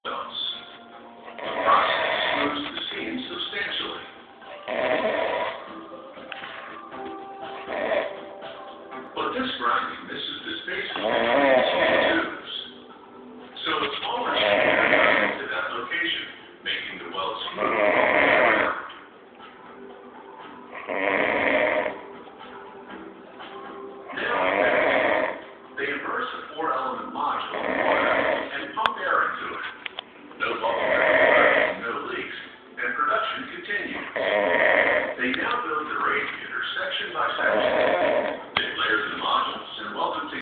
cells. The process smooths the seam substantially. But this grinding misses the space between the tubes. So a smaller stream runs into that location, making the weld smooth all the way around.